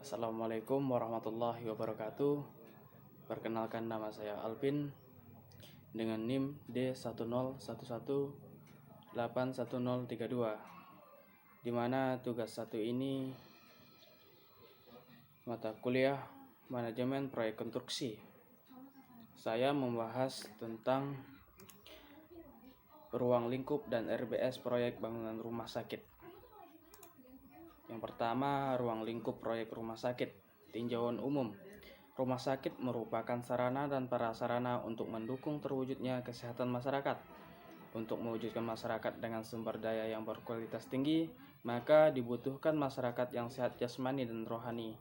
Assalamualaikum warahmatullahi wabarakatuh. Perkenalkan, nama saya Alvin dengan NIM D101181032, di mana tugas satu ini mata kuliah manajemen proyek konstruksi. Saya membahas tentang ruang lingkup dan RBS proyek bangunan rumah sakit. Yang pertama, ruang lingkup proyek rumah sakit. Tinjauan umum. Rumah sakit merupakan sarana dan prasarana untuk mendukung terwujudnya kesehatan masyarakat. Untuk mewujudkan masyarakat dengan sumber daya yang berkualitas tinggi, maka dibutuhkan masyarakat yang sehat jasmani dan rohani.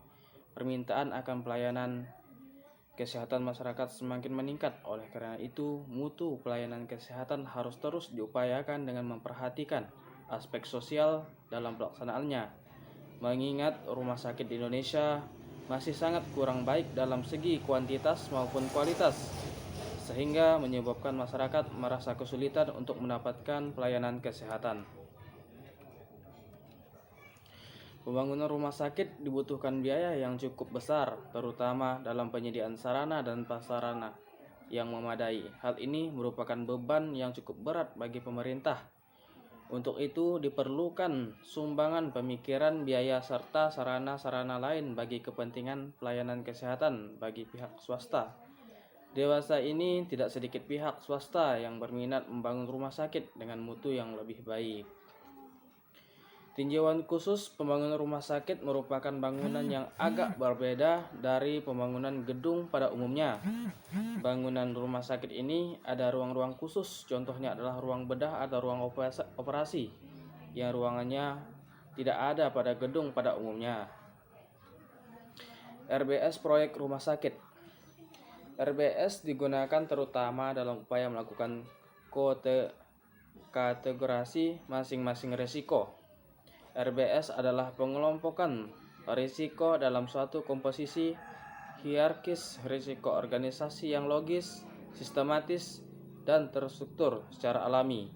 Permintaan akan pelayanan kesehatan masyarakat semakin meningkat. Oleh karena itu, mutu pelayanan kesehatan harus terus diupayakan dengan memperhatikan aspek sosial dalam pelaksanaannya. Mengingat rumah sakit di Indonesia masih sangat kurang baik dalam segi kuantitas maupun kualitas, sehingga menyebabkan masyarakat merasa kesulitan untuk mendapatkan pelayanan kesehatan. Pembangunan rumah sakit dibutuhkan biaya yang cukup besar, terutama dalam penyediaan sarana dan prasarana yang memadai. Hal ini merupakan beban yang cukup berat bagi pemerintah. Untuk itu diperlukan sumbangan pemikiran, biaya, serta sarana-sarana lain bagi kepentingan pelayanan kesehatan bagi pihak swasta. Dewasa ini tidak sedikit pihak swasta yang berminat membangun rumah sakit dengan mutu yang lebih baik. Tinjauan khusus pembangunan rumah sakit merupakan bangunan yang agak berbeda dari pembangunan gedung pada umumnya. Bangunan rumah sakit ini ada ruang-ruang khusus, contohnya adalah ruang bedah atau ruang operasi, yang ruangannya tidak ada pada gedung pada umumnya. RBS proyek rumah sakit. RBS digunakan terutama dalam upaya melakukan kategorasi masing-masing risiko. RBS adalah pengelompokan risiko dalam suatu komposisi hierarkis risiko organisasi yang logis, sistematis, dan terstruktur secara alami,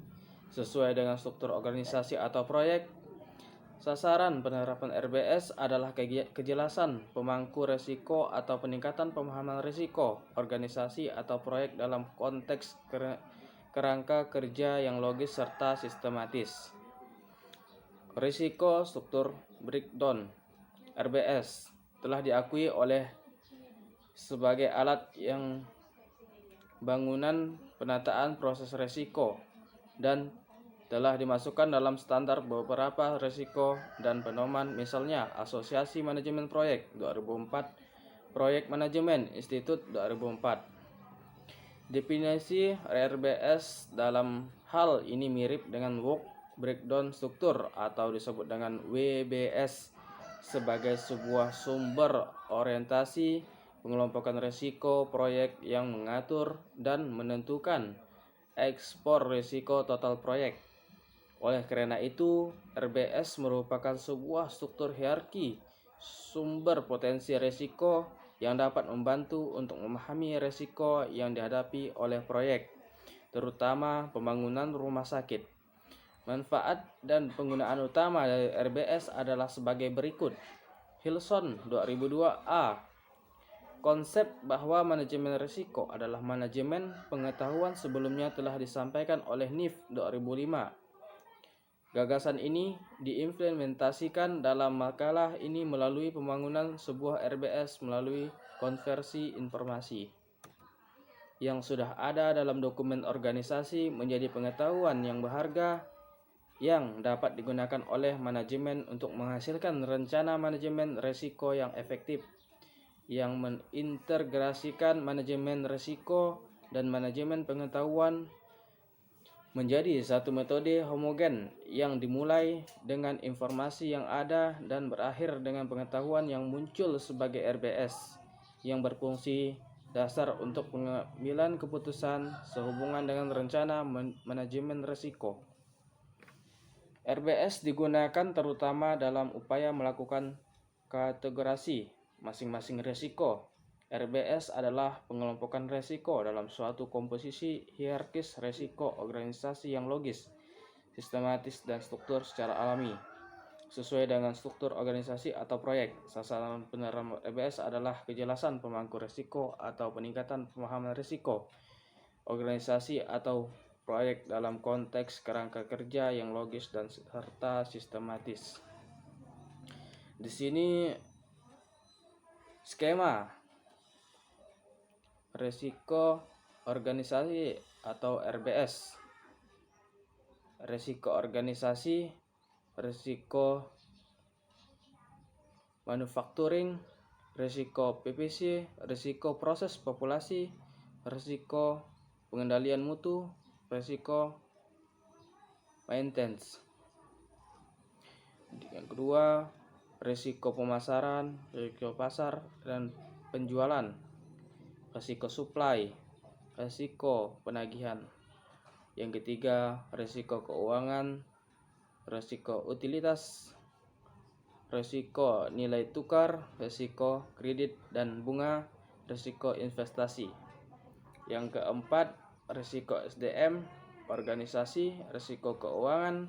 sesuai dengan struktur organisasi atau proyek. Sasaran penerapan RBS adalah kejelasan pemangku risiko atau peningkatan pemahaman risiko organisasi atau proyek dalam konteks kerangka kerja yang logis serta sistematis. Risiko struktur breakdown. RBS telah diakui oleh sebagai alat yang bangunan penataan proses risiko dan telah dimasukkan dalam standar beberapa risiko dan pedoman, misalnya Asosiasi Manajemen Proyek 2004, Proyek Manajemen Institute 2004. Definisi RBS dalam hal ini mirip dengan Work Breakdown Struktur atau disebut dengan WBS sebagai sebuah sumber orientasi pengelompokan risiko proyek yang mengatur dan menentukan ekspor risiko total proyek. Oleh karena itu, RBS merupakan sebuah struktur hierarki sumber potensi risiko yang dapat membantu untuk memahami risiko yang dihadapi oleh proyek, terutama pembangunan rumah sakit. Manfaat dan penggunaan utama dari RBS adalah sebagai berikut. Hilson 2002A. Konsep bahwa manajemen risiko adalah manajemen pengetahuan sebelumnya telah disampaikan oleh NIF 2005. Gagasan ini diimplementasikan dalam makalah ini melalui pembangunan sebuah RBS melalui konversi informasi yang sudah ada dalam dokumen organisasi menjadi pengetahuan yang berharga yang dapat digunakan oleh manajemen untuk menghasilkan rencana manajemen risiko yang efektif, yang mengintegrasikan manajemen risiko dan manajemen pengetahuan menjadi satu metode homogen yang dimulai dengan informasi yang ada dan berakhir dengan pengetahuan yang muncul sebagai RBS yang berfungsi dasar untuk pengambilan keputusan sehubungan dengan rencana manajemen risiko. RBS digunakan terutama dalam upaya melakukan kategorasi masing-masing risiko. RBS adalah pengelompokan risiko dalam suatu komposisi hierarkis risiko organisasi yang logis, sistematis, dan struktur secara alami, sesuai dengan struktur organisasi atau proyek. Sasaran penerapan RBS adalah kejelasan pemangku risiko atau peningkatan pemahaman risiko organisasi atau proyek dalam konteks kerangka kerja yang logis dan serta sistematis. Di sini skema risiko organisasi atau RBS. Risiko organisasi, risiko manufacturing, risiko PPC, risiko proses populasi, risiko pengendalian mutu, risiko maintenance. Yang kedua, risiko pemasaran, risiko pasar dan penjualan, risiko supply, risiko penagihan. Yang ketiga, risiko keuangan, risiko utilitas, risiko nilai tukar, risiko kredit dan bunga, risiko investasi. Yang keempat, risiko SDM, organisasi, risiko keuangan,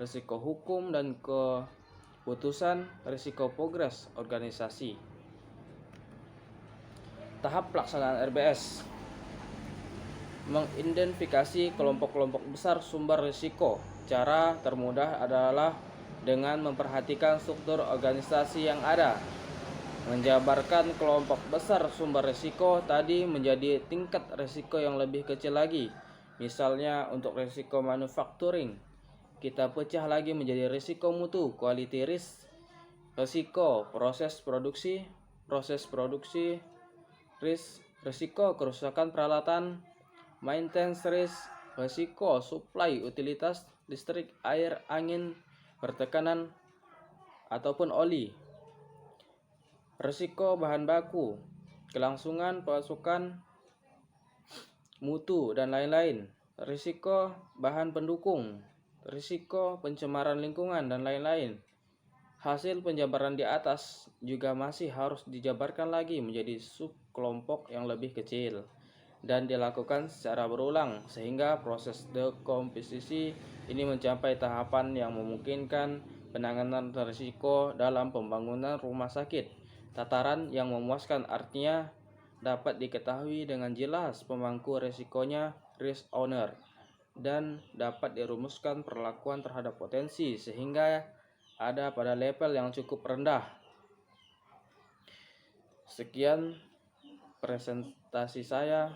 risiko hukum dan keputusan, risiko progres organisasi. Tahap pelaksanaan RBS: mengidentifikasi kelompok-kelompok besar sumber risiko. Cara termudah adalah dengan memperhatikan struktur organisasi yang ada. Menjabarkan kelompok besar sumber risiko tadi menjadi tingkat risiko yang lebih kecil lagi. Misalnya untuk risiko manufacturing, kita pecah lagi menjadi risiko mutu, quality risk, risiko proses produksi, risk, risiko kerusakan peralatan, maintenance risk, risiko supply utilitas, listrik, air, angin, pertekanan, ataupun oli, risiko bahan baku, kelangsungan pasukan, mutu, dan lain-lain, risiko bahan pendukung, risiko pencemaran lingkungan, dan lain-lain. Hasil penjabaran di atas juga masih harus dijabarkan lagi menjadi subkelompok yang lebih kecil dan dilakukan secara berulang sehingga proses dekomposisi ini mencapai tahapan yang memungkinkan penanganan risiko dalam pembangunan rumah sakit. Tataran yang memuaskan artinya dapat diketahui dengan jelas pemangku risikonya, risk owner, dan dapat dirumuskan perlakuan terhadap potensi sehingga ada pada level yang cukup rendah. Sekian presentasi saya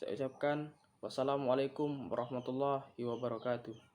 ucapkan wassalamualaikum warahmatullahi wabarakatuh.